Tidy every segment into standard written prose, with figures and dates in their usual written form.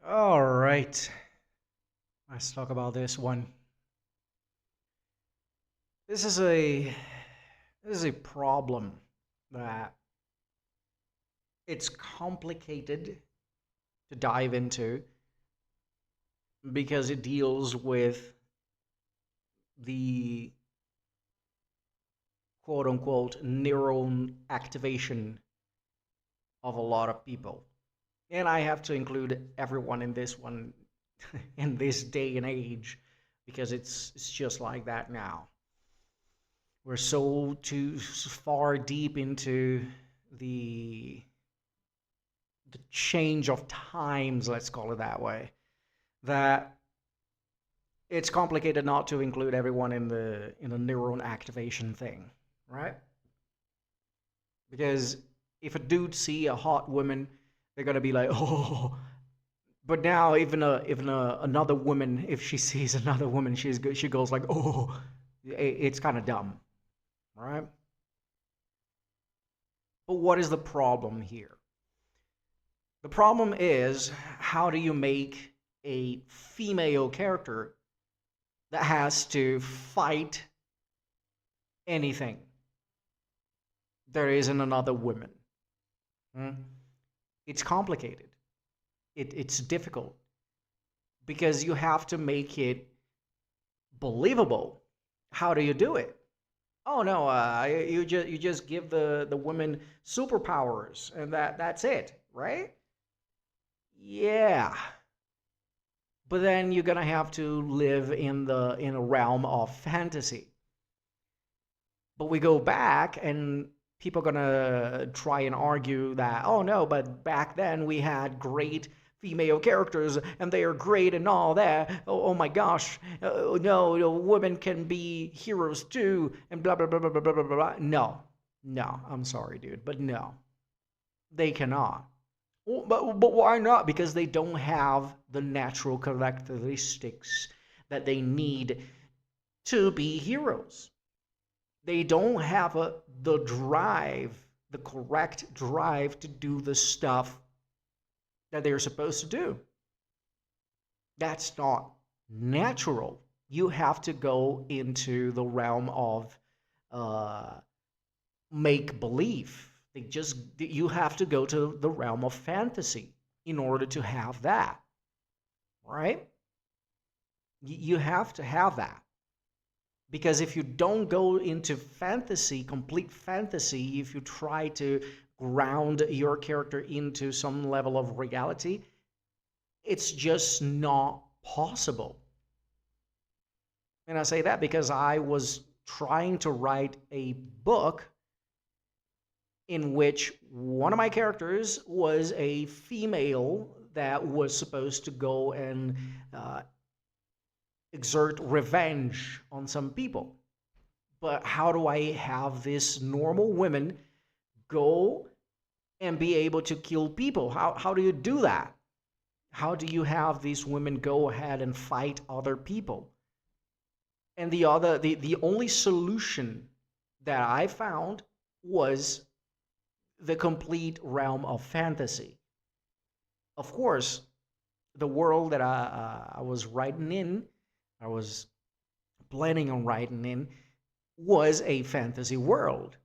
All right, let's talk about this one. This is a this is a problem that it's complicated to dive into because it deals with the quote unquote neuron activation of a lot of people. And I have to include everyone in this one in this day and age because it's just like that now. We're so too far deep into the the change of times, let's call it that way, that it's complicated not to include everyone in the neuron activation thing, right? Because if a dude see a hot woman, they're gonna be like, oh. But now, even another woman, if she sees another woman, she goes like, oh. It's kind of dumb, right? But what is the problem here? The problem is, how do you make a female character that has to fight anything? There isn't another woman. Hmm? It's complicated. It's difficult because you have to make it believable. How do you do it? Oh no, you just give the women superpowers and that's it, right? Yeah, but then you're gonna have to live in a realm of fantasy. But we go back and people are gonna try and argue that, oh no, but back then we had great female characters and they are great and all that. Oh my gosh, no, women can be heroes too, and blah blah blah blah blah blah blah blah. No, no, I'm sorry, dude, but no, they cannot. Well, but why not? Because they don't have the natural characteristics that they need to be heroes. They don't have the drive, the correct drive to do the stuff that they're supposed to do. That's not natural. You have to go into the realm of uh, make believe. You have to go to the realm of fantasy in order to have that, right? You have to have that. Because if you don't go into fantasy, complete fantasy, if you try to ground your character into some level of reality, it's just not possible. And I say that because I was trying to write a book in which one of my characters was a female that was supposed to go and exert revenge on some people. But how do I have this normal women go and be able to kill people? How do you do that? How do you have these women go ahead and fight other people? And the only solution that I found was the complete realm of fantasy. Of course, the world that I was writing in, I was planning on writing in, was a fantasy world.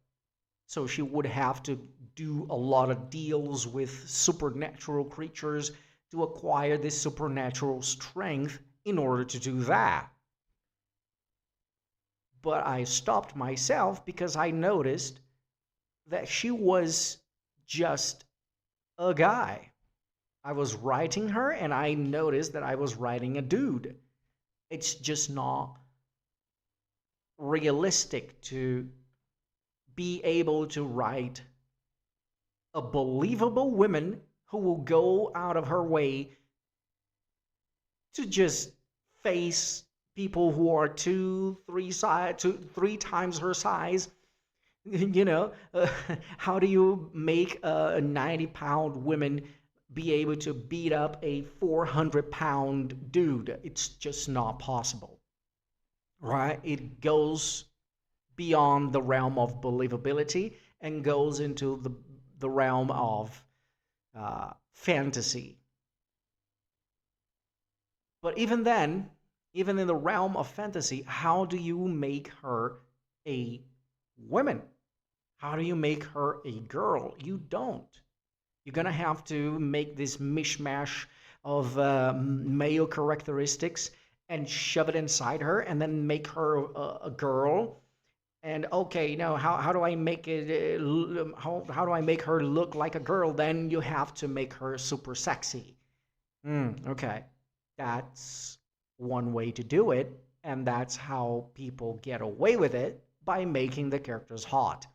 So she would have to do a lot of deals with supernatural creatures to acquire this supernatural strength in order to do that. But I stopped myself because I noticed that she was just a guy. I was writing her and I noticed that I was writing a dude. It's just not realistic to be able to write a believable woman who will go out of her way to just face people who are three times her size. You know, how do you make a 90-pound woman be able to beat up a 400-pound dude? It's just not possible, right? It goes beyond the realm of believability and goes into the realm of fantasy. But even then, even in the realm of fantasy, how do you make her a woman? How do you make her a girl? You don't. You're gonna have to make this mishmash of male characteristics and shove it inside her, and then make her a girl. And okay, now how do I make it? How do I make her look like a girl? Then you have to make her super sexy. Okay, that's one way to do it, and that's how people get away with it by making the characters hot.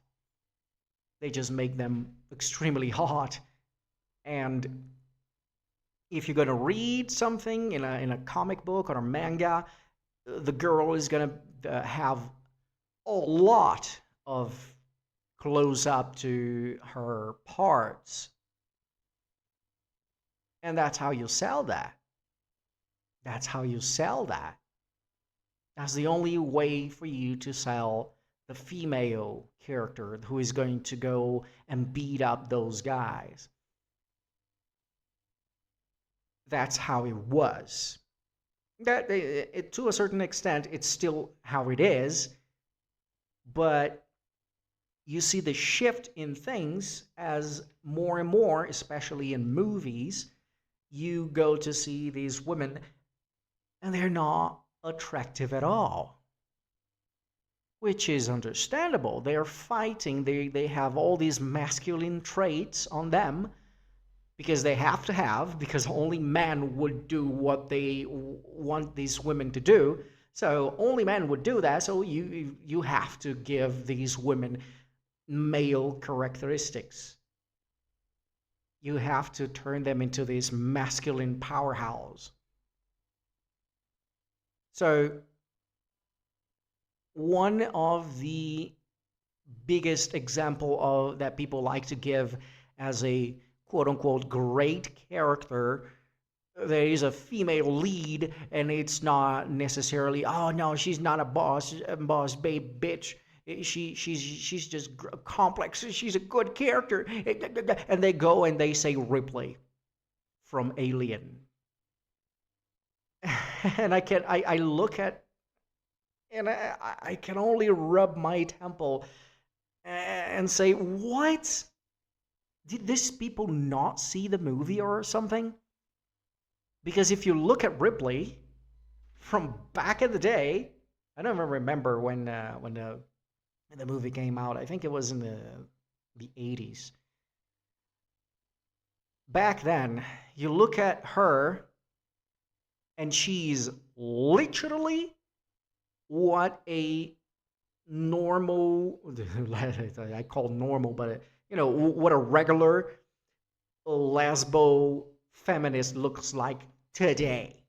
They just make them extremely hot. And if you're gonna read something in a comic book or a manga, the girl is gonna have a lot of close up to her parts, and that's how you sell that. That's how you sell that. That's the only way for you to sell the female character who is going to go and beat up those guys. That's how it was. That to a certain extent, it's still how it is, but you see the shift in things as more and more, especially in movies, you go to see these women and they're not attractive at all, which is understandable. They're fighting, they have all these masculine traits on them because they have to have, because only men would do what they want these women to do. So only men would do that. So you have to give these women male characteristics. You have to turn them into this masculine powerhouse. So one of the biggest example of that people like to give as a quote unquote great character, there is a female lead, and it's not necessarily, oh no, she's not a boss babe bitch. She's just complex. She's a good character, and they go and they say Ripley from Alien, and I look at, and I can only rub my temple and say, what? Did these people not see the movie or something? Because if you look at Ripley from back in the day, I don't even remember when the movie came out. I think it was in the 80s. Back then, you look at her, and she's literally what a normal, I call normal, but what a regular lesbo feminist looks like today.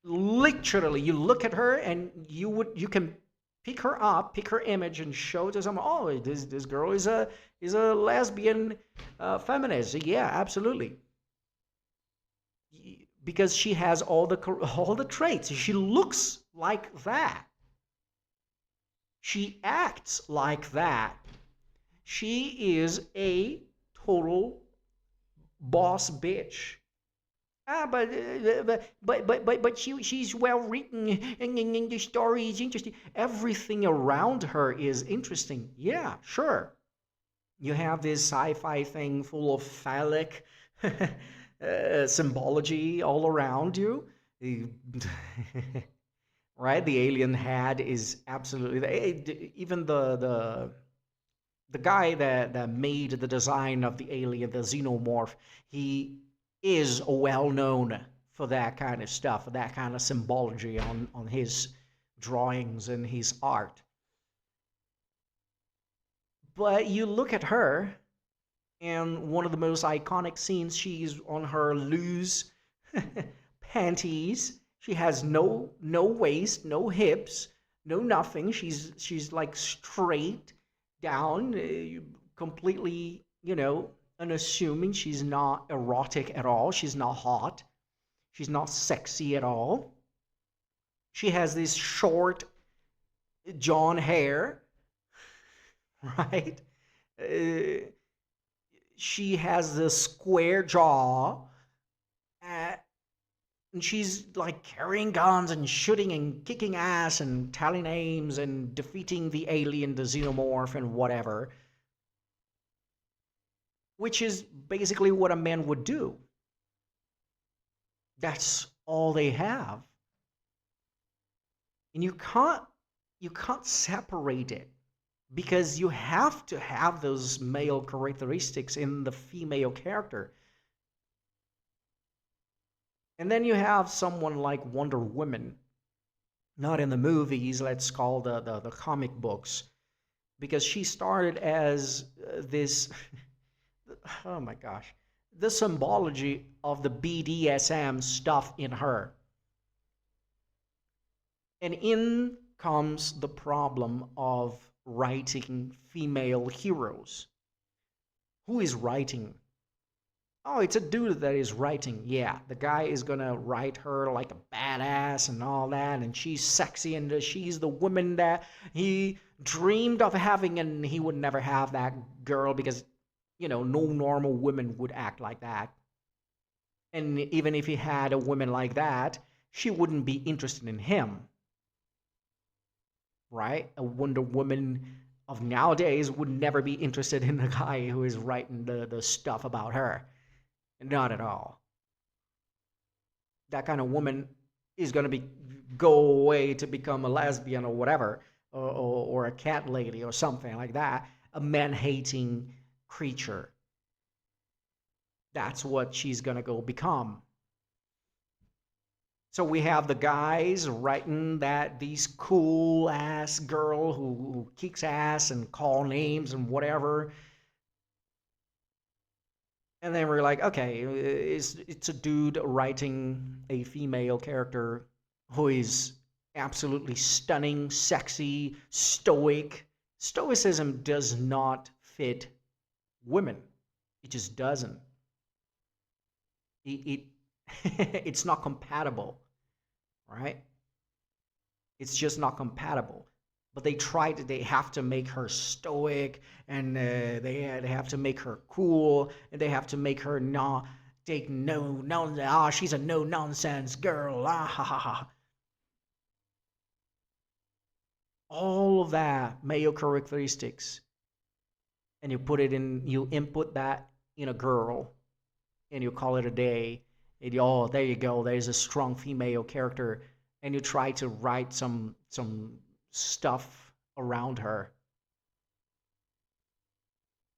Literally, you look at her and you can pick her up, pick her image, and show to someone. Oh, this girl is a lesbian feminist. Yeah, absolutely, because she has all the traits. She looks like that. She acts like that. She is a total boss bitch. But she's well written, and the story is interesting. Everything around her is interesting. Yeah, sure. You have this sci-fi thing full of phallic symbology all around you. Right? The alien head is absolutely even the guy that made the design of the alien, the xenomorph, he is well known for that kind of stuff, for that kind of symbology on his drawings and his art. But you look at her, and one of the most iconic scenes, she's on her loose panties. She has no waist, no hips, no nothing. She's like straight down, completely, unassuming. She's not erotic at all. She's not hot. She's not sexy at all. She has this short John hair, right? Uh, she has the square jaw. Uh, And she's like carrying guns and shooting and kicking ass and telling names and defeating the alien, the xenomorph, and whatever, which is basically what a man would do. That's all they have. And you can't separate it because you have to have those male characteristics in the female character. And then you have someone like Wonder Woman, not in the movies, let's call the comic books, because she started as this, oh my gosh, the symbology of the BDSM stuff in her. And in comes the problem of writing female heroes. Who is writing? Oh, it's a dude that is writing. Yeah, the guy is gonna write her like a badass and all that, and she's sexy, and she's the woman that he dreamed of having, and he would never have that girl because, no normal woman would act like that. And even if he had a woman like that, she wouldn't be interested in him, right? A Wonder Woman of nowadays would never be interested in the guy who is writing the stuff about her. Not at all. That kind of woman is going to be go away to become a lesbian or whatever, or a cat lady or something like that, a man-hating creature. That's what she's going to go become. So we have the guys writing that these cool ass girl who kicks ass and call names and whatever. And then we're like, okay, it's a dude writing a female character who is absolutely stunning, sexy, stoic. Stoicism does not fit women. It just doesn't. It it's not compatible, right? It's just not compatible. But they have to make her stoic, and they have to make her cool, and they have to make her not take no, she's a no nonsense girl, ha ha ha. All of that male characteristics, and you input that in a girl, and you call it a day, and oh, there you go, there's a strong female character, and you try to write some stuff around her.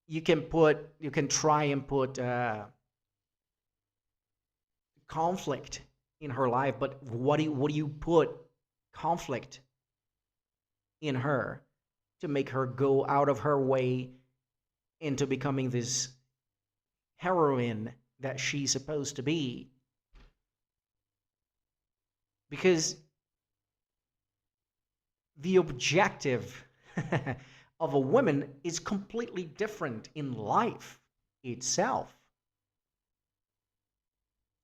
You can try and put conflict in her life, but what do you put conflict in her to make her go out of her way into becoming this heroine that she's supposed to be? Because the objective of a woman is completely different in life itself,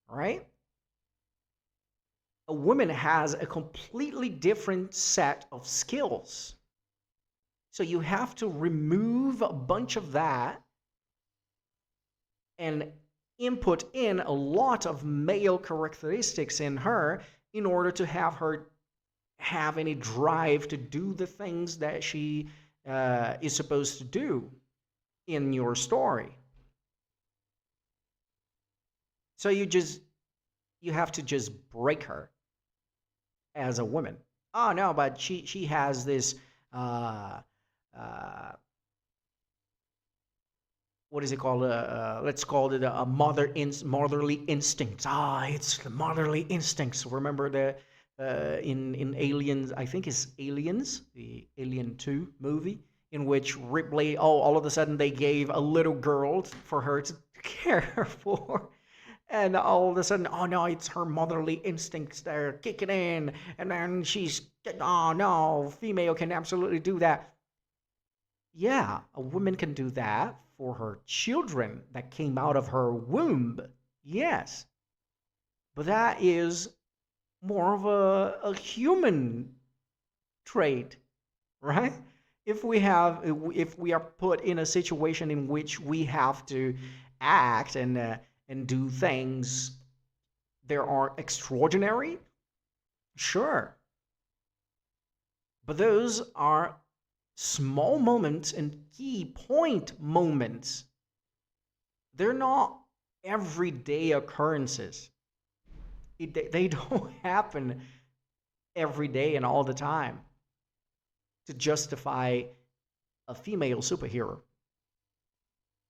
right? A woman has a completely different set of skills. So you have to remove a bunch of that and input in a lot of male characteristics in her in order to have her have any drive to do the things that she is supposed to do in your story. So you have to just break her as a woman. Oh no, but she has this uh, uh, what is it called? Let's call it a motherly instincts. Ah, it's the motherly instincts. Remember the in Aliens? I think it's Aliens, the Alien 2 movie, in which Ripley. Oh, all of a sudden they gave a little girl for her to care for. And all of a sudden, oh no, it's her motherly instincts that are kicking in, and then oh no, female can absolutely do that. Yeah, a woman can do that for her children that came out of her womb. Yes. But that is more of a human trait, right? If we are put in a situation in which we have to act and do things there are extraordinary, sure, but those are small moments and key point moments. They're not everyday occurrences. They don't happen every day and all the time to justify a female superhero,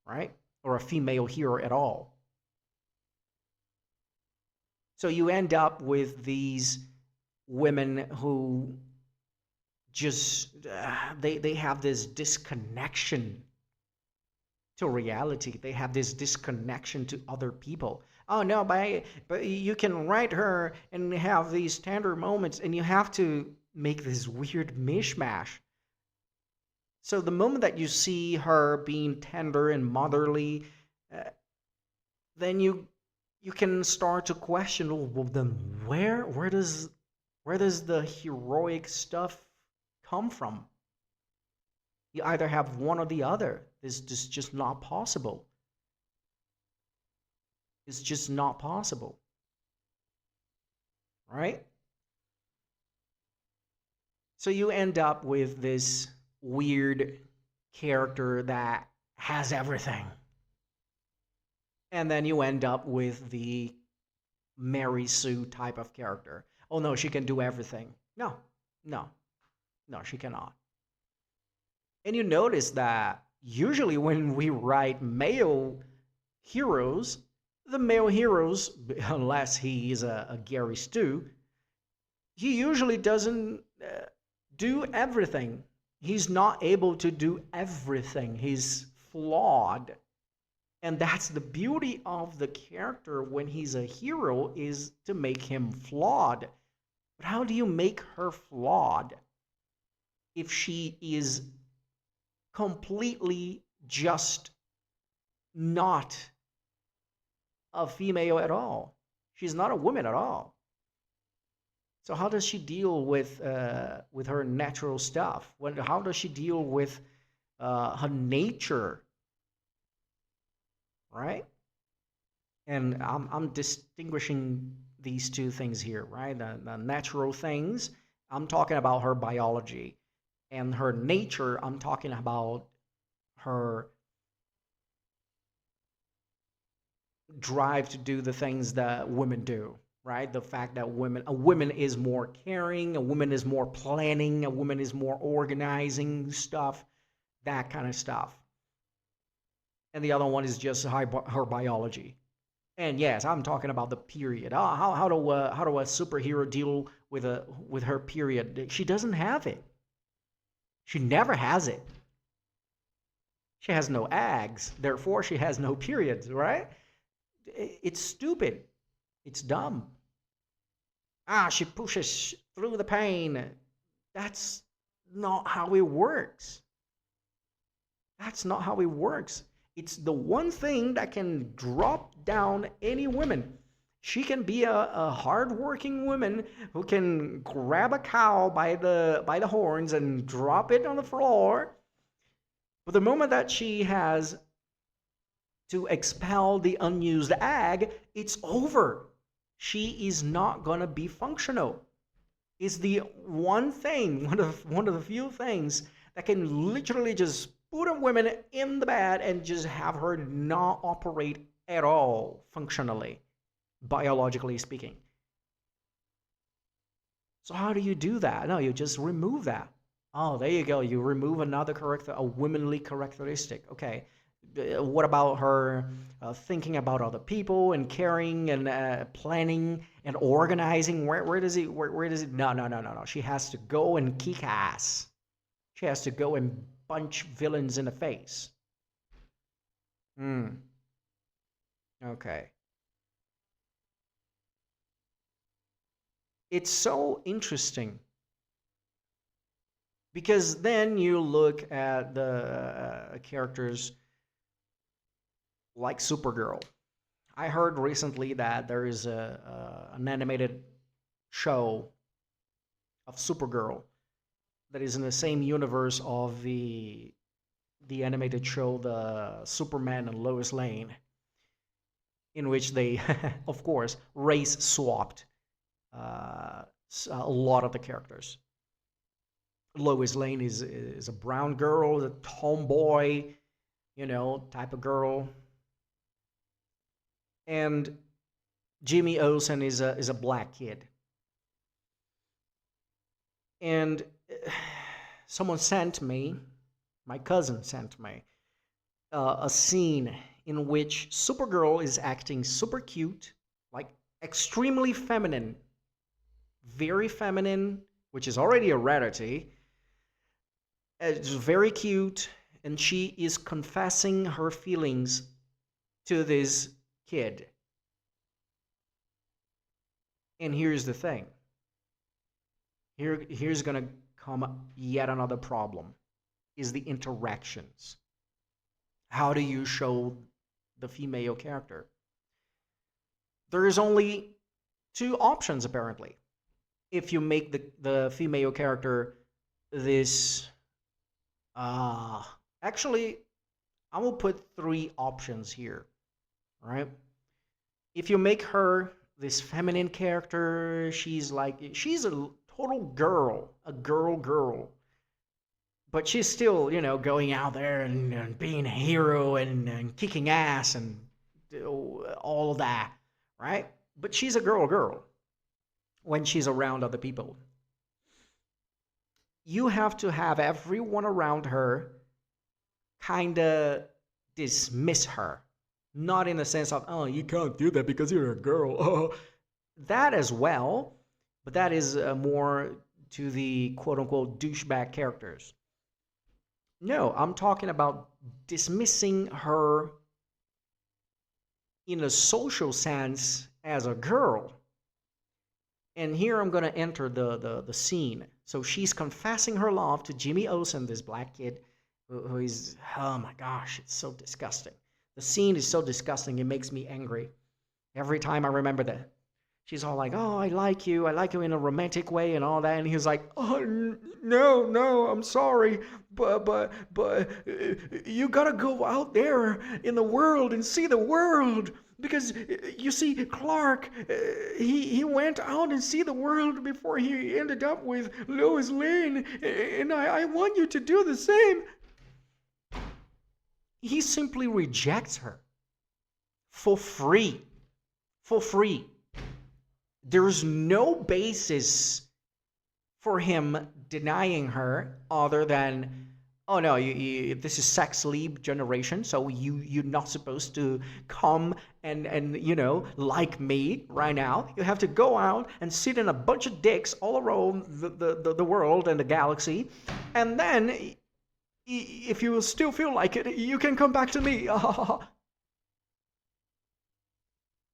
right? Or a female hero at all. So you end up with these women who just they have this disconnection to reality. They have this disconnection to other people. Oh no, but you can write her and have these tender moments, and you have to make this weird mishmash. So the moment that you see her being tender and motherly, uh, then you can start to question, "Oh, well, then where does the heroic stuff come from?" You either have one or the other. This is just not possible. It's just not possible, right? So you end up with this weird character that has everything. And then you end up with the Mary Sue type of character. Oh no, she can do everything. No, no, no, she cannot. And you notice that usually when we write male heroes, the male heroes, unless he is a Gary Stu, he usually doesn't do everything. He's not able to do everything. He's flawed. And that's the beauty of the character when he's a hero, is to make him flawed. But how do you make her flawed if she is completely just not a female at all? She's not a woman at all. So how does she deal with her natural stuff? How does she deal with her nature, right? And I'm distinguishing these two things here, right? The natural things, I'm talking about her biology, and her nature, I'm talking about her drive to do the things that women do, right? The fact that a woman is more caring, a woman is more planning, a woman is more organizing stuff, that kind of stuff. And the other one is just her biology. And yes, I'm talking about the period. How do a superhero deal with her period? She doesn't have it. She never has it. She has no eggs, therefore she has no periods, right? It's stupid. It's dumb. She pushes through the pain. That's not how it works. That's not how it works. It's the one thing that can drop down any woman. She can be a hardworking woman who can grab a cow by the horns and drop it on the floor. But the moment that she has to expel the unused egg, it's over. She is not gonna be functional. It's the one thing, one of the few things that can literally just put a woman in the bed and just have her not operate at all functionally, biologically speaking. So how do you do that? No, you just remove that. Oh, there you go. You remove another character, a womanly characteristic. Okay. What about her thinking about other people and caring and planning and organizing? Where does it? No, no, no, no, no. She has to go and kick ass. She has to go and punch villains in the face. Hmm. Okay. It's so interesting because then you look at the characters like Supergirl. I heard recently that there is an animated show of Supergirl that is in the same universe of the animated show, the Superman and Lois Lane. in which they, of course, race swapped a lot of the characters. Lois Lane is a brown girl, a tomboy, type of girl, and Jimmy Olsen is a black kid. And someone sent me, my cousin sent me, a scene in which Supergirl is acting super cute, like extremely feminine, very feminine, which is already a rarity. It's very cute, and she is confessing her feelings to this kid. And here's the thing. Here's gonna come yet another problem, is the interactions. How do you show the female character? There is only two options, apparently. If you make the female character this actually, I will put three options here. All right. If you make her this feminine character, she's a total girl, a girl, but she's still, going out there and being a hero and kicking ass and all of that, right? But she's a girl when she's around other people. You have to have everyone around her kind of dismiss her. Not in the sense of, oh, you can't do that because you're a girl. Oh, that as well, but that is more to the quote unquote douchebag characters. No, I'm talking about dismissing her in a social sense as a girl. And here I'm going to enter the scene. So she's confessing her love to Jimmy Olsen, this black kid, who is, oh my gosh, it's so disgusting. The scene is so disgusting, it makes me angry. Every time I remember that. She's all like, oh, I like you in a romantic way and all that. And he's like, oh, no, I'm sorry. But you gotta go out there in the world and see the world. Because you see, Clark, he went out and see the world before he ended up with Lois Lane, and I want you to do the same. He simply rejects her for free. For free. There's no basis for him denying her other than, oh no, this is sex leap generation, so you're not supposed to come and like me right now. You have to go out and sit in a bunch of dicks all around the world and the galaxy, and then if you still feel like it, you can come back to me.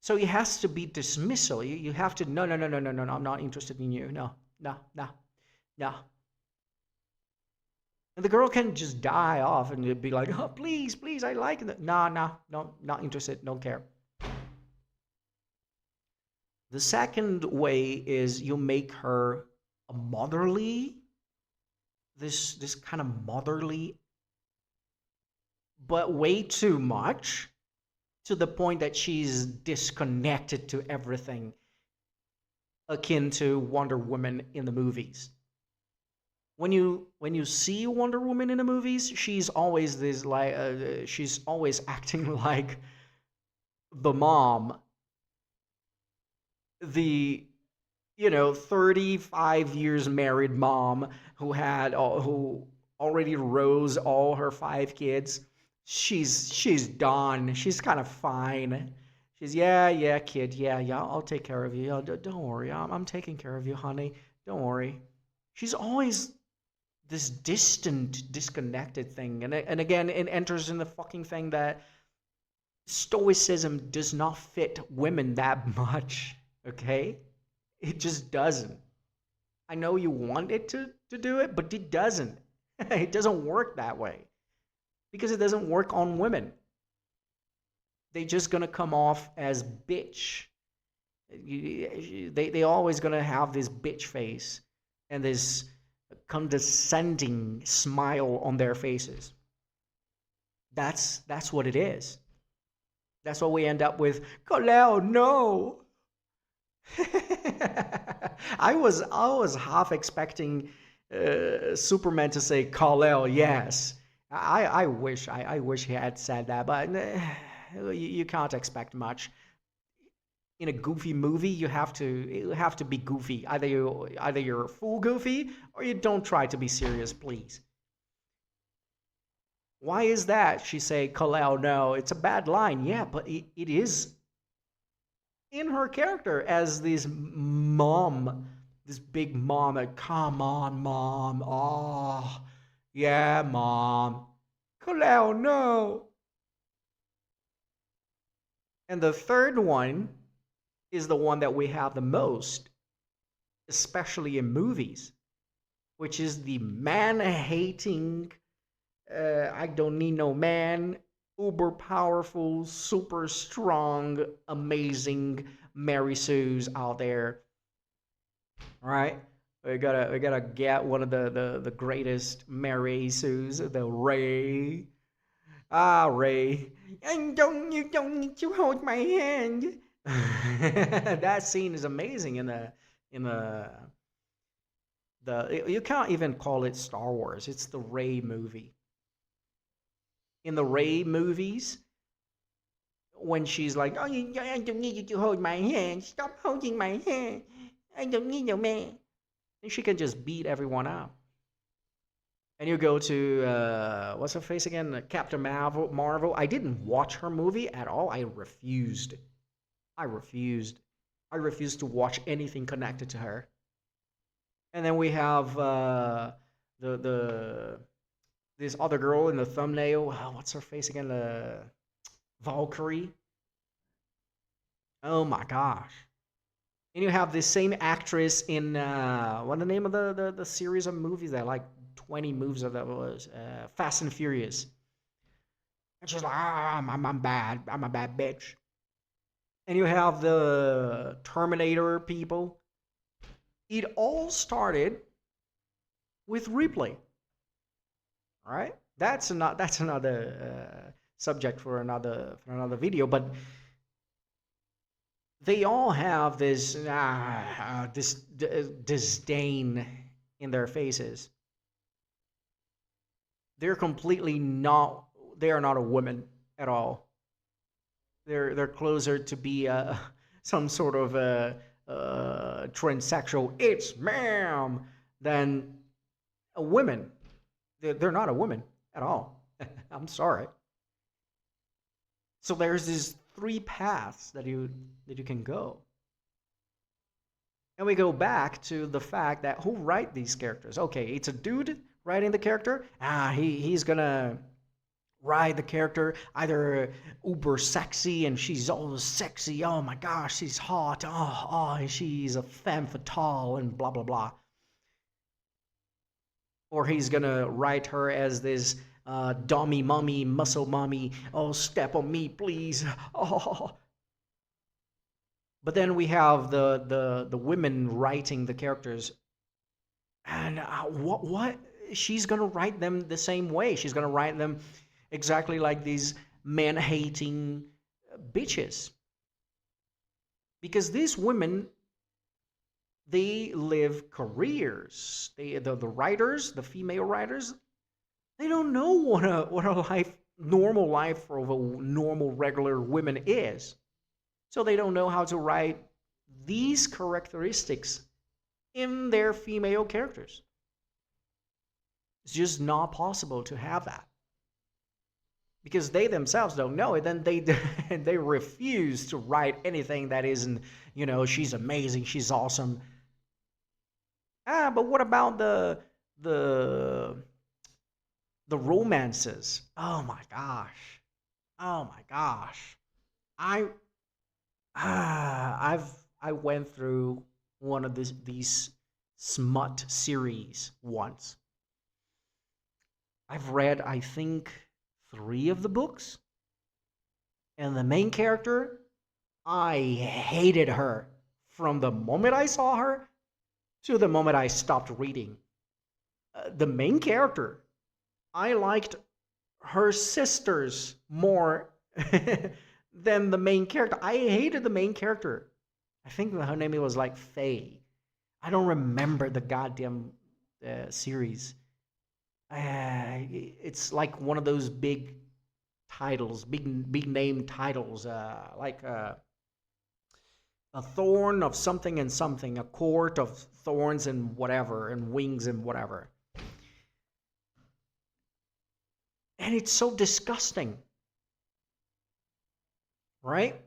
So it has to be dismissal. You have to, no, I'm not interested in you. No. And the girl can just die off and be like, oh, please, I like it. No, not interested, don't care. The second way is you make her a motherly, this kind of motherly, but way too much, to the point that she's disconnected to everything, akin to Wonder Woman in the movies. When you see Wonder Woman in the movies, she's always this she's always acting like the mom, the 35 years married mom who already rose all her 5 kids. She's done. She's kind of fine. She's yeah, kid, yeah, I'll take care of you. Don't worry, I'm taking care of you, honey. Don't worry. She's always this distant, disconnected thing, and again, it enters in the fucking thing that stoicism does not fit women that much. Okay, it just doesn't. I know you want it to do it, but it doesn't. It doesn't work that way. Because it doesn't work on women. They're just gonna come off as bitch. They always gonna have this bitch face and this condescending smile on their faces. That's what it is. That's what we end up with. Kaleo, no. I was half expecting Superman to say Kal-El, yes. I wish he had said that, but you can't expect much. In a goofy movie, you have to be goofy. Either you're full goofy or you don't try to be serious, please. Why is that? She say, Kal-El, no. It's a bad line, yeah, but it is in her character as this mom, this big mom. Like, come on, mom. Oh, yeah, mom. Kaleo, no. And the third one is the one that we have the most, especially in movies, which is the man hating, I don't need no man, uber powerful, super strong, amazing Mary Sue's out there. All right. We gotta get one of the greatest Mary Sue's, the Ray. Ah, Ray. And don't need to hold my hand. That scene is amazing in the you can't even call it Star Wars. It's the Ray movie. In the Ray movies, when she's like, "Oh, I don't need you to hold my hand. Stop holding my hand. I don't need no man." And she can just beat everyone up. And you go to what's her face again? Captain Marvel. Marvel. I didn't watch her movie at all. I refused. I refused. I refused to watch anything connected to her. And then we have the this other girl in the thumbnail. What's her face again? Valkyrie. Oh my gosh. And you have this same actress in what the name of the series of movies that like 20 movies of that was Fast and Furious. And she's like, I'm bad. I'm a bad bitch. And you have the Terminator people. It all started with replay. All right, that's another subject for another video. But they all have this disdain in their faces. They're completely not. They are not a woman at all. They're closer to be some sort of transsexual. It's ma'am than a woman. They're not a woman at all. I'm sorry. So there's these three paths that you can go. And we go back to the fact that who write these characters? Okay, it's a dude writing the character. He's gonna write the character either uber sexy and she's all sexy. Oh my gosh, she's hot. And she's a femme fatale and blah blah blah. Or he's gonna write her as this dummy mummy, muscle mummy. Oh, step on me, please. Oh, but then we have the women writing the characters, and what she's gonna write them the same way. She's gonna write them exactly like these man hating bitches, because these women, they live careers. The writers, the female writers, they don't know what a normal life of a normal regular woman is. So they don't know how to write these characteristics in their female characters. It's just not possible to have that because they themselves don't know it. Then they they refuse to write anything that isn't, she's amazing, she's awesome. But what about the the romances? Oh my gosh. Oh my gosh. I I went through one of these smut series once. I've read, I think, 3 of the books, and the main character, I hated her from the moment I saw her to the moment I stopped reading. The main character, I liked her sisters more than the main character. I hated the main character. I think her name was like Faye. I don't remember the goddamn series. It's like one of those big titles, big name titles, like a thorn of something and something, a court of thorns and whatever, and wings and whatever. And it's so disgusting, right?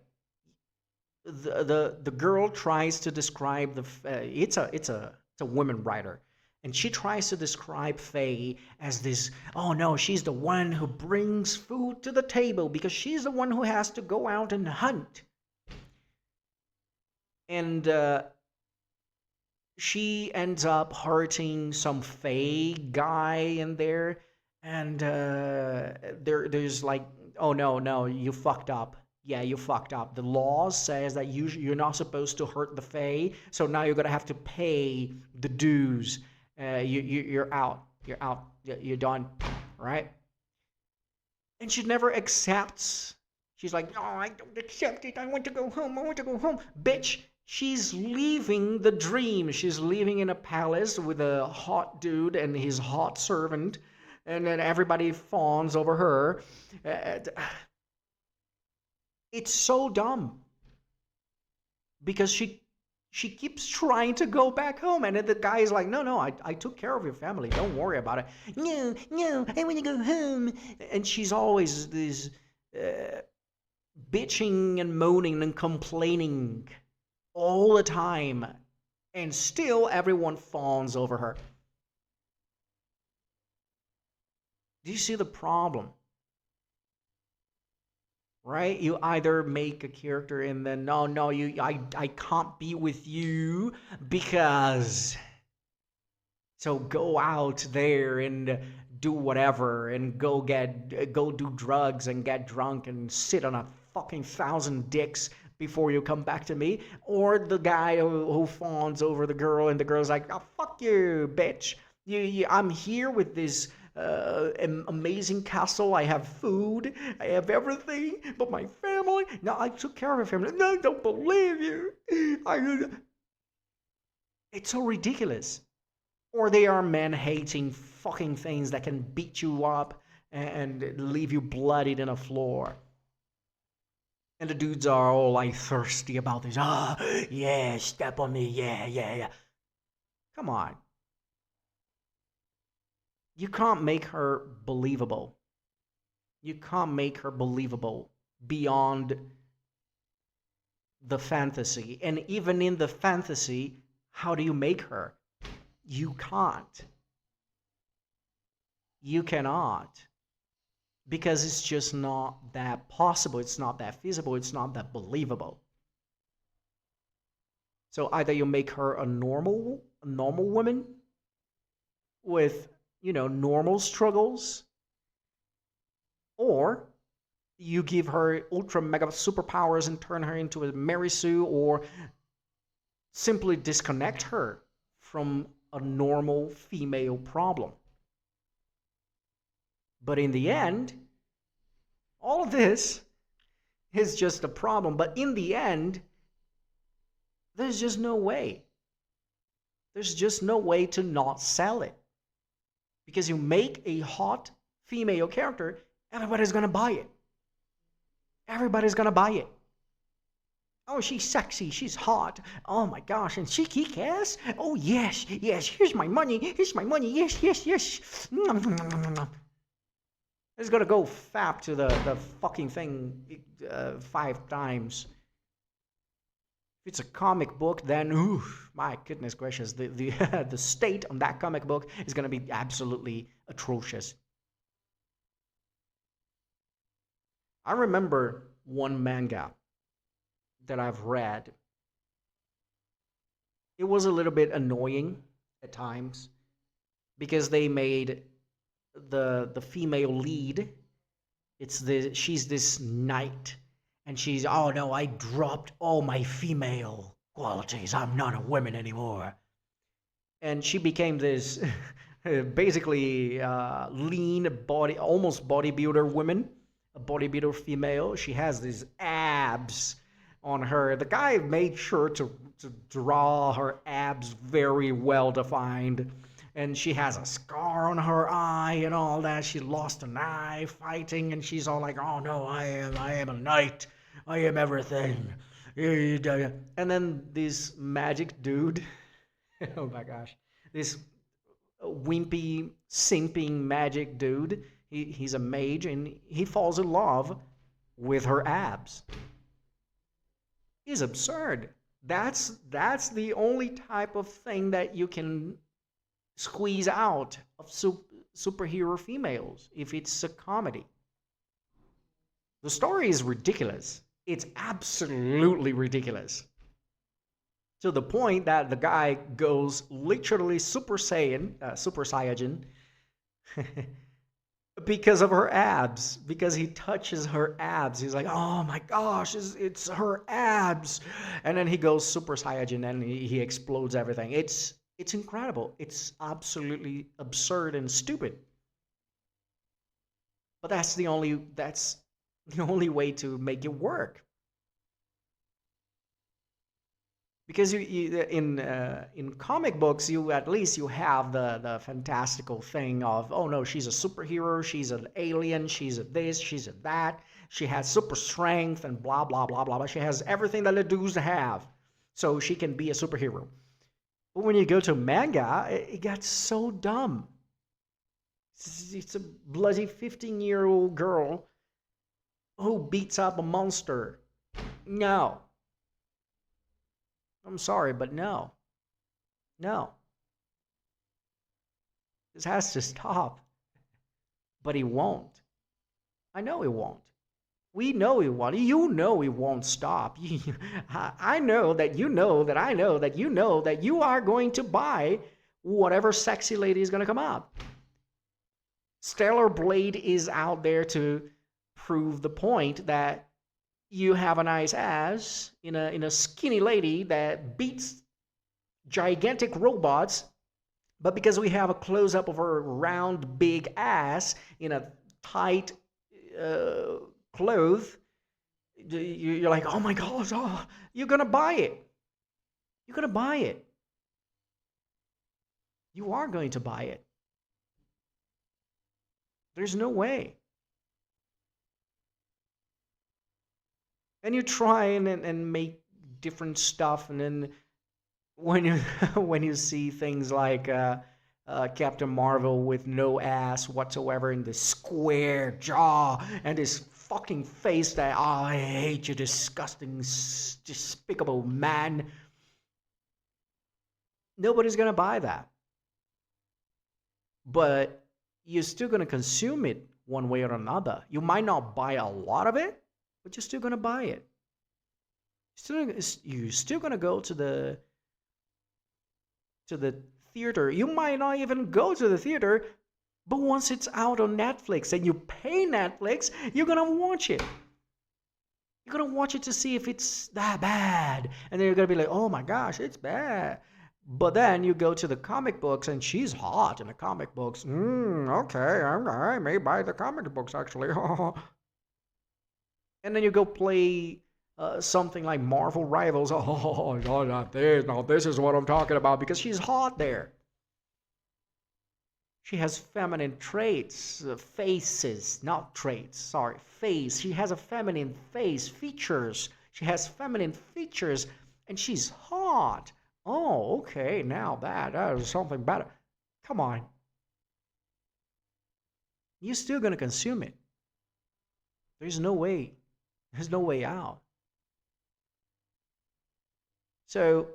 The girl tries to describe it's a woman writer, and she tries to describe Faye as this. Oh no, she's the one who brings food to the table because she's the one who has to go out and hunt, and she ends up hurting some Faye guy in there, and there's like, oh no, no, you fucked up. Yeah, you fucked up. The law says that you're not supposed to hurt the Fae, so now you're gonna have to pay the dues. You're out. You're out. You're done. Right? And she never accepts. She's like, no, I don't accept it. I want to go home. I want to go home. Bitch, she's leaving the dream. She's living in a palace with a hot dude and his hot servant, and then everybody fawns over her. It's so dumb because she keeps trying to go back home, and then the guy is like, no, I took care of your family, don't worry about it. No, I want to go home. And she's always this bitching and moaning and complaining all the time, and still everyone fawns over her. Do you see the problem? Right? You either make a character and then no, I can't be with you because, so go out there and do whatever and go do drugs and get drunk and sit on a fucking 1,000 dicks before you come back to me. Or the guy who fawns over the girl and the girl's like, oh, fuck you, bitch. I'm here with this amazing castle. I have food. I have everything. But my family, no, I took care of my family. No, I don't believe you. It's so ridiculous. Or they are men-hating fucking things that can beat you up and leave you bloodied on the floor. And the dudes are all like thirsty about this. Ah, yeah, step on me. Yeah. Come on. You can't make her believable. You can't make her believable beyond the fantasy. And even in the fantasy, how do you make her? You can't. You cannot. Because it's just not that possible. It's not that feasible. It's not that believable. So either you make her a normal woman with, normal struggles, or you give her ultra mega superpowers and turn her into a Mary Sue, or simply disconnect her from a normal female problem. But in the end, all of this is just a problem. But in the end, there's just no way. There's just no way to not sell it. Because you make a hot female character, everybody's going to buy it. Everybody's going to buy it. Oh, she's sexy. She's hot. Oh my gosh. And she kick-ass? Oh, yes. Here's my money. Yes. It's going to go fap to the fucking thing 5 times. If it's a comic book, then, my goodness gracious, the state on that comic book is going to be absolutely atrocious. I remember one manga that I've read. It was a little bit annoying at times because they made the female lead. She's this knight. And she's, oh no, I dropped all my female qualities. I'm not a woman anymore. And she became this basically lean body, almost bodybuilder woman, a bodybuilder female. She has these abs on her. The guy made sure to draw her abs very well defined. And she has a scar on her eye and all that. She lost an eye fighting, and she's all like, "Oh no, I am a knight. I am everything." And then this magic dude, oh my gosh, this wimpy, simping magic dude. He's a mage, and he falls in love with her abs. Is absurd. That's the only type of thing that you can squeeze out of superhero females if it's a comedy. The story is ridiculous. It's absolutely ridiculous. To the point that the guy goes literally Super Saiyajin, because of her abs, because he touches her abs. He's like, oh my gosh, it's her abs. And then he goes Super Saiyajin and he explodes everything. It's incredible. It's absolutely absurd and stupid. But that's the only way to make it work. Because in comic books you at least you have the fantastical thing of, oh no, she's a superhero, she's an alien, she's a this, she's a that, she has super strength and blah blah blah blah blah. She has everything that the dudes have, so she can be a superhero. But when you go to manga, it gets so dumb. It's a bloody 15-year-old girl who beats up a monster. No. I'm sorry, but no. No. This has to stop. But he won't. I know he won't. We know he won't. You know he won't stop. I know that you know that I know that you know that you are going to buy whatever sexy lady is going to come up. Stellar Blade is out there to prove the point that you have a nice ass in a skinny lady that beats gigantic robots, but because we have a close up of her round big ass in a tight cloth, you're like, oh my gosh, oh, you're gonna buy it. You're gonna buy it. You are going to buy it. There's no way. And you try and make different stuff, and then when you when you see things like Captain Marvel with no ass whatsoever and the square jaw and this fucking face that, oh, I hate you, disgusting, despicable man. Nobody's gonna buy that, but you're still gonna consume it one way or another. You might not buy a lot of it, but you're still gonna buy it. You're still gonna go to the theater. You might not even go to the theater, but once it's out on Netflix and you pay Netflix, you're gonna watch it. You're gonna watch it to see if it's that bad, and then you're gonna be like, oh my gosh, it's bad. But then you go to the comic books, and she's hot in the comic books. Okay, I may buy the comic books actually. And then you go play something like Marvel Rivals. Oh, no, not this. No, this is what I'm talking about because she's hot there. She has feminine traits, faces, not traits, sorry, face. She has a feminine face, features. She has feminine features, and she's hot. Oh, okay, now that is something better. Come on. You're still going to consume it. There's no way. There's no way out. So,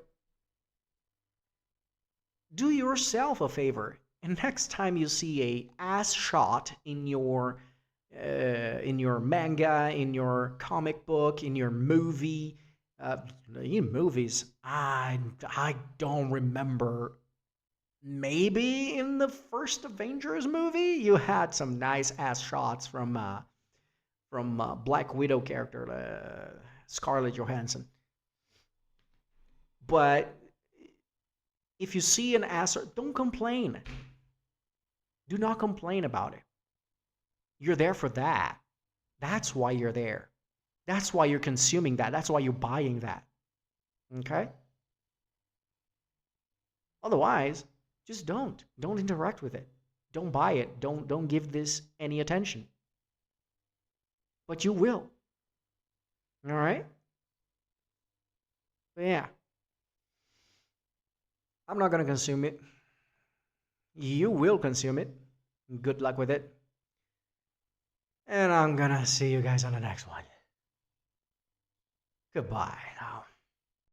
do yourself a favor, and next time you see a ass shot in your manga, in your comic book, in your movie, in movies, I don't remember. Maybe in the first Avengers movie, you had some nice ass shots from Black Widow character, Scarlett Johansson. But if you see an ass, don't complain. Do not complain about it. You're there for that. That's why you're there. That's why you're consuming that. That's why you're buying that. Okay? Otherwise, just don't. Don't interact with it. Don't buy it. Don't give this any attention. But you will. All right? But yeah. I'm not going to consume it. You will consume it. Good luck with it. And I'm going to see you guys on the next one. Goodbye now.